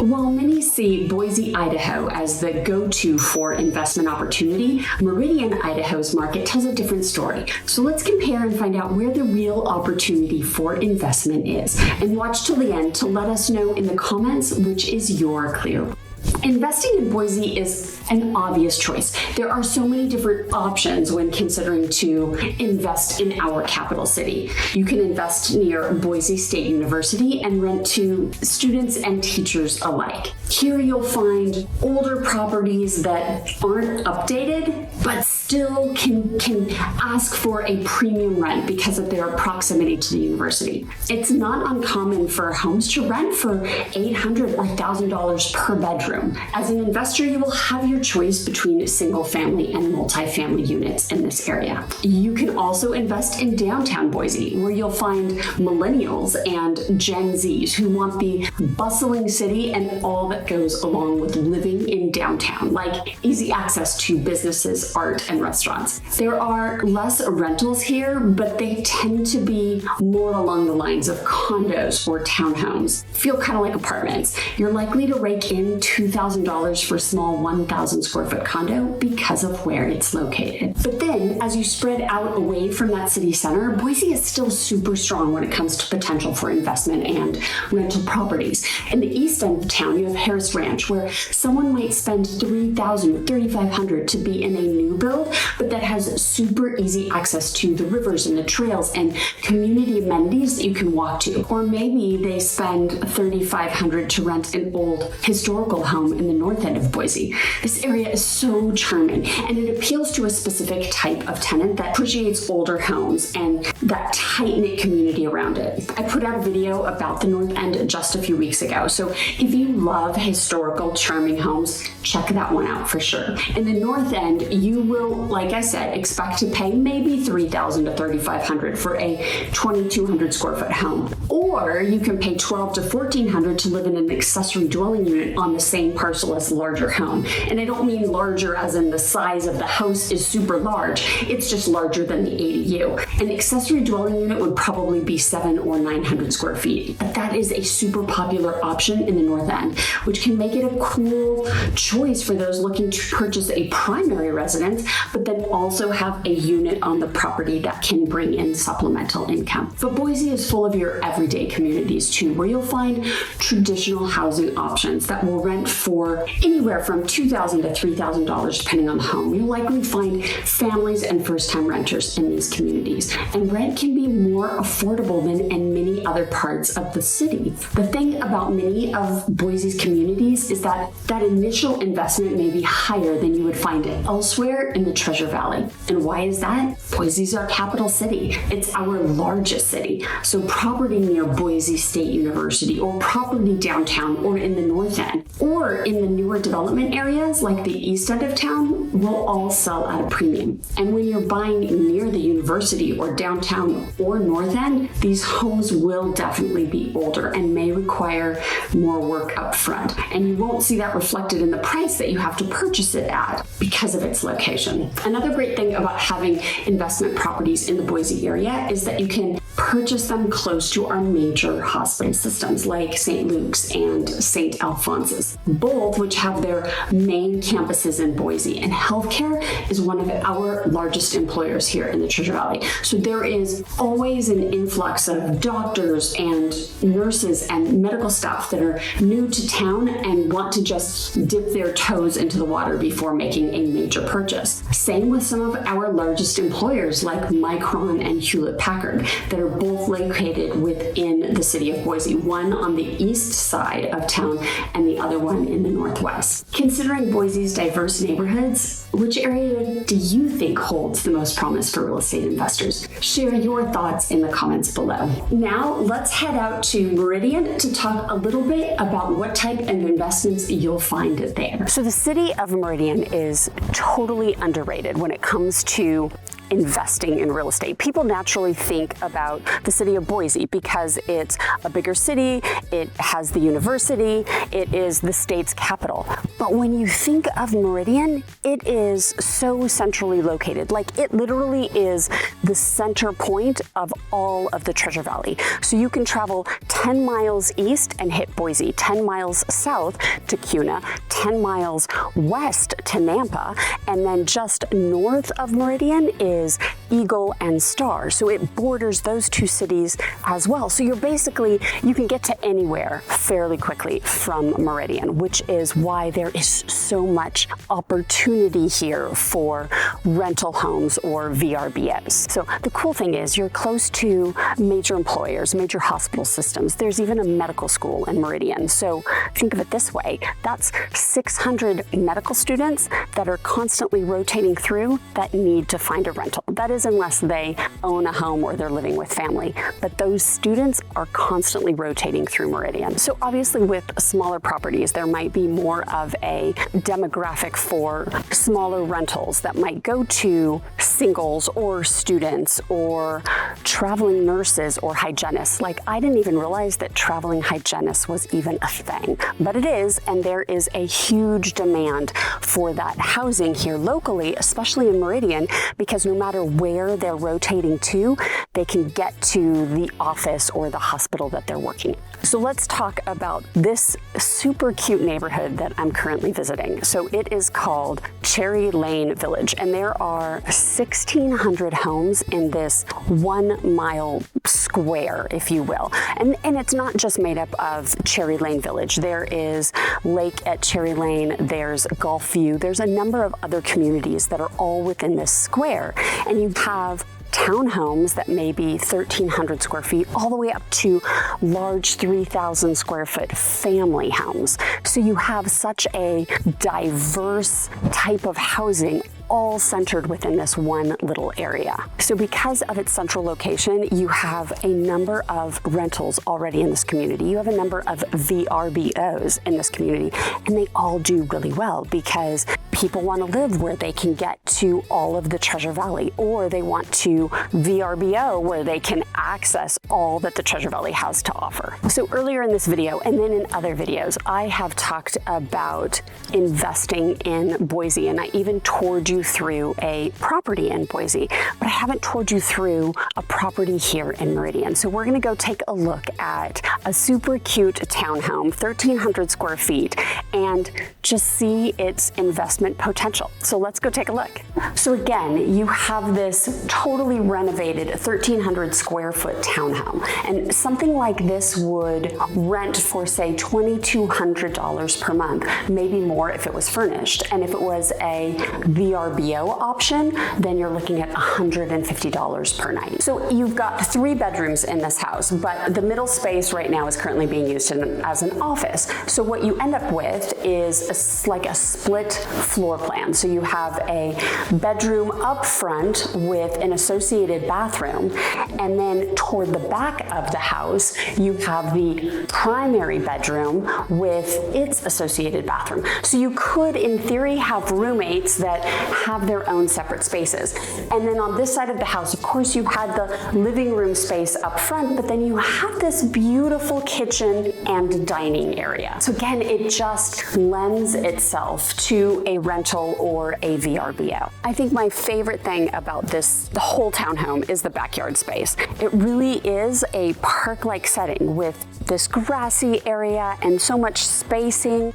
While many see Boise, Idaho as the go-to for investment opportunity, Meridian, Idaho's market tells a different story. So let's compare and find out where the real opportunity for investment is. And watch till the end to let us know in the comments which is your clear. Investing in Boise is an obvious choice. There are so many different options when considering to invest in our capital city. You can invest near Boise State University and rent to students and teachers alike. Here you'll find older properties that aren't updated, but still can ask for a premium rent because of their proximity to the university. It's not uncommon for homes to rent for $800 or $1,000 per bedroom. As an investor, you will have your choice between single family and multifamily units in this area. You can also invest in downtown Boise, where you'll find millennials and Gen Zs who want the bustling city and all that goes along with living in downtown, like easy access to businesses, art, and restaurants. There are less rentals here, but they tend to be more along the lines of condos or townhomes. Feel kind of like apartments. You're likely to rake in $2,000 for a small 1,000 square foot condo because of where it's located. But then, as you spread out away from that city center, Boise is still super strong when it comes to potential for investment and rental properties. In the east end of town, you have Harris Ranch, where someone might spend $3,000 or $3,500 to be in a new build, but that has super easy access to the rivers and the trails and community amenities that you can walk to. Or maybe they spend $3,500 to rent an old historical home in the north end of Boise. This area is so charming, and it appeals to a specific type of tenant that appreciates older homes and that tight-knit community around it. I put out a video about the north end just a few weeks ago, so if you love historical, charming homes, check that one out for sure. In the north end, you will, like I said, expect to pay maybe $3,000 to $3,500 for a 2,200 square foot home. Or you can pay $1,200 to $1,400 to live in an accessory dwelling unit on the same parcel as a larger home. And I don't mean larger as in the size of the house is super large. It's just larger than the ADU. An accessory dwelling unit would probably be 700 or 900 square feet. But that is a super popular option in the north end, which can make it a cool choice for those looking to purchase a primary residence, but then also have a unit on the property that can bring in supplemental income. But Boise is full of your everyday communities too, where you'll find traditional housing options that will rent for anywhere from $2,000 to $3,000 depending on the home. You'll likely find families and first-time renters in these communities, and rent can be more affordable than in many other parts of the city. The thing about many of Boise's communities is that initial investment may be higher than you would find elsewhere in the Treasure Valley. And why is that? Boise's our capital city. It's our largest city. So property near Boise State University, or property downtown or in the north end, or in the newer development areas like the east end of town, will all sell at a premium. And when you're buying near the university or downtown or north end, these homes will definitely be older and may require more work up front. And you won't see that reflected in the price that you have to purchase it at because of its location. Another great thing about having investment properties in the Boise area is that you can purchase them close to our major hospital systems like St. Luke's and St. Alphonsus, both which have their main campuses in Boise. And healthcare is one of our largest employers here in the Treasure Valley. So there is always an influx of doctors and nurses and medical staff that are new to town and want to just dip their toes into the water before making a major purchase. Same with some of our largest employers like Micron and Hewlett-Packard that are both located within the city of Boise, one on the east side of town and the other one in the northwest. Considering Boise's diverse neighborhoods, which area do you think holds the most promise for real estate investors? Share your thoughts in the comments below. Now let's head out to Meridian to talk a little bit about what type of investments you'll find there. So the city of Meridian is totally underrated when it comes to investing in real estate. People naturally think about the city of Boise because it's a bigger city, it has the university, it is the state's capital. But when you think of Meridian, it is so centrally located. Like, it literally is the center point of all of the Treasure Valley. So you can travel 10 miles east and hit Boise, 10 miles south to Kuna, 10 miles west to Nampa, and then just north of Meridian is Eagle and Star. So it borders those two cities as well. So you can get to anywhere fairly quickly from Meridian, which is why there is so much opportunity here for rental homes or VRBOs. So the cool thing is you're close to major employers, major hospital systems. There's even a medical school in Meridian. So think of it this way, that's 600 medical students that are constantly rotating through that need to find a rental. That is unless they own a home or they're living with family. But those students are constantly rotating through Meridian. So obviously with smaller properties, there might be more of a demographic for smaller rentals that might go to singles or students or traveling nurses or hygienists. Like, I didn't even realize that traveling hygienists was even a thing, but it is, and there is a huge demand for that housing here locally, especially in Meridian, because no matter where they're rotating to, they can get to the office or the hospital that they're working. So let's talk about this super cute neighborhood that I'm currently visiting. So it is called Cherry Lane Village, and there are 1,600 homes in this 1 mile square, if you will. And it's not just made up of Cherry Lane Village. There is Lake at Cherry Lane, there's Gulf View, there's a number of other communities that are all within this square. And you have townhomes that may be 1,300 square feet all the way up to large 3,000 square foot family homes. So you have such a diverse type of housing all centered within this one little area. So because of its central location, you have a number of rentals already in this community. You have a number of VRBOs in this community, and they all do really well because people want to live where they can get to all of the Treasure Valley, or they want to VRBO where they can access all that the Treasure Valley has to offer. So earlier in this video, and then in other videos, I have talked about investing in Boise, and I even toured you through a property in Boise, but I haven't toured you through a property here in Meridian. So we're gonna go take a look at a super cute townhome, 1,300 square feet, and just see its investment potential. So let's go take a look. So again, you have this totally renovated 1,300 square foot townhome, and something like this would rent for, say, $2,200 per month, maybe more if it was furnished. And if it was a VRBO option, then you're looking at $150 per night. So you've got 3 bedrooms in this house, but the middle space right now is currently being used as an office. So what you end up with is like a split floor plan. So you have a bedroom up front with an associated bathroom, and then toward the back of the house, you have the primary bedroom with its associated bathroom. So you could, in theory, have roommates that have their own separate spaces. And then on this side of the house, of course, you had the living room space up front, but then you have this beautiful kitchen and dining area. So again, it just lends itself to a rental or a VRBO. I think my favorite thing about the whole townhome is the backyard space. It really is a park-like setting with this grassy area and so much spacing.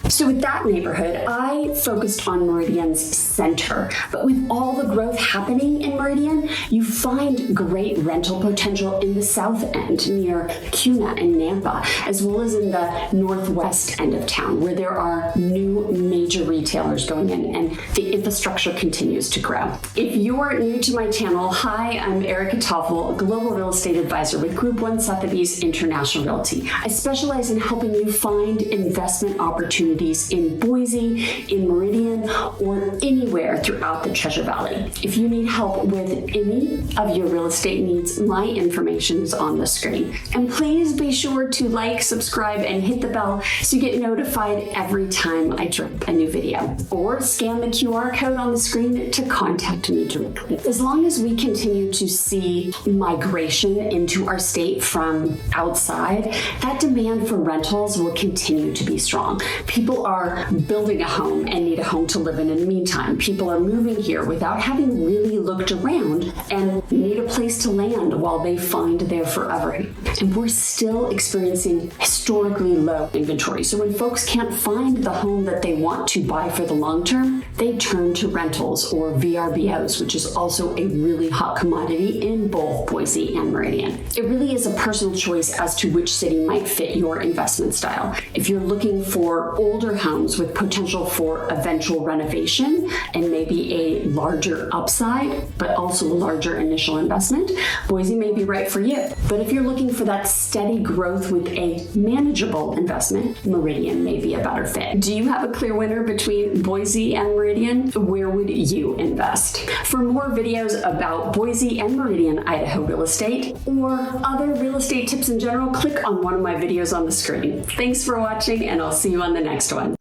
So with that neighborhood, I focused on Meridian's center, but with all the growth happening in Meridian, you find great rental potential in the south end near Kuna and Nampa, as well as in the northwest end of town, where there are new major retailers going in and the infrastructure continues to grow. If you are new to my channel, hi, I'm Erica Toffel, Global Real Estate Advisor with Group 1 Sotheby's International Realty. I specialize in helping you find investment opportunities opportunities in Boise, in Meridian, or anywhere throughout the Treasure Valley. If you need help with any of your real estate needs, my information is on the screen. And please be sure to like, subscribe, and hit the bell so you get notified every time I drop a new video. Or scan the QR code on the screen to contact me directly. As long as we continue to see migration into our state from outside, that demand for rentals will continue to be strong. People are building a home and need a home to live in the meantime. People are moving here without having really looked around and need a place to land while they find their forever home. And we're still experiencing historically low inventory. So when folks can't find the home that they want to buy for the long term, they turn to rentals or VRBOs, which is also a really hot commodity in both Boise and Meridian. It really is a personal choice as to which city might fit your investment style. If you're looking for older homes with potential for eventual renovation and maybe a larger upside, but also a larger initial investment, Boise may be right for you. But if you're looking for that steady growth with a manageable investment, Meridian may be a better fit. Do you have a clear winner between Boise and Meridian? Where would you invest? For more videos about Boise and Meridian, Idaho real estate, or other real estate tips in general, click on one of my videos on the screen. Thanks for watching, and I'll see you on the next one.